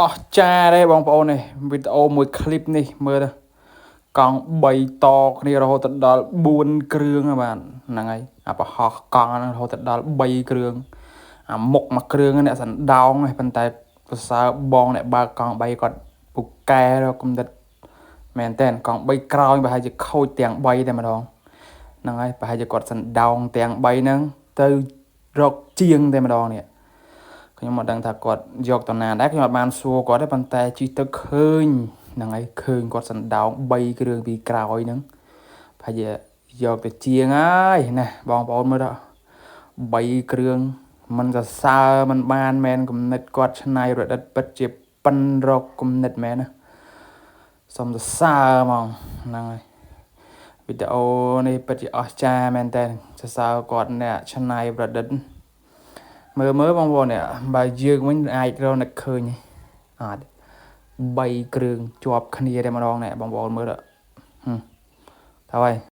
អស់ចាទេបងប្អូននេះវីដេអូមួយឃ្លីបនេះមើលទៅកង់3តគ្នារហូតដល់4គ្រឿងបាទហ្នឹងហើយអាប្រហោះកង់ហ្នឹងរហូតដល់3គ្រឿងអាមុខមួយគ្រឿងអ្នកសណ្ដោងហ្នឹងប៉ុន្តែប្រសើរបងអ្នកបើកកង់3គាត់ពូកែរកគំនិតមែនតើកង់3ក្រោយប្រហែលជាខូចទាំង3តែម្ដងហ្នឹងហើយប្រហែលជាគាត់សណ្ដោងទាំង3ហ្នឹងទៅរកជាងតែម្ដងនេះខ្ញុំមិនដឹងថាគាត់យកតណាដែរខ្ញុំអត់បានសួរគាត់ទេប៉ុន្តែជិះទៅឃើញហ្នឹងហើយឃើញគាត់សណ្ដោង3គ្រឿងពីក្រោយហ្នឹងប្រហែលជាយកទៅជាងហើយណាបងប្អូនមើលទៅ3គ្រឿងมันសរសើរมันបានមែនគំនិតគាត់ឆ្នៃរឌិតពិតជាប៉ិនរកគំនិតមែនណាសុំសរសើរហ្មងហ្នឹងហើយវីដេអូនេះពិតជាអស្ចារ្យមែនតើសរសើរគាត់អ្នកឆ្នៃប្រឌិតមើលបងប្អូននេះបើយើងវិញអាចរកនឹកឃើញអត់3គ្រឿងជាប់គ្នាតែម្ដងនេះបងប្អូនមើលទៅហើយ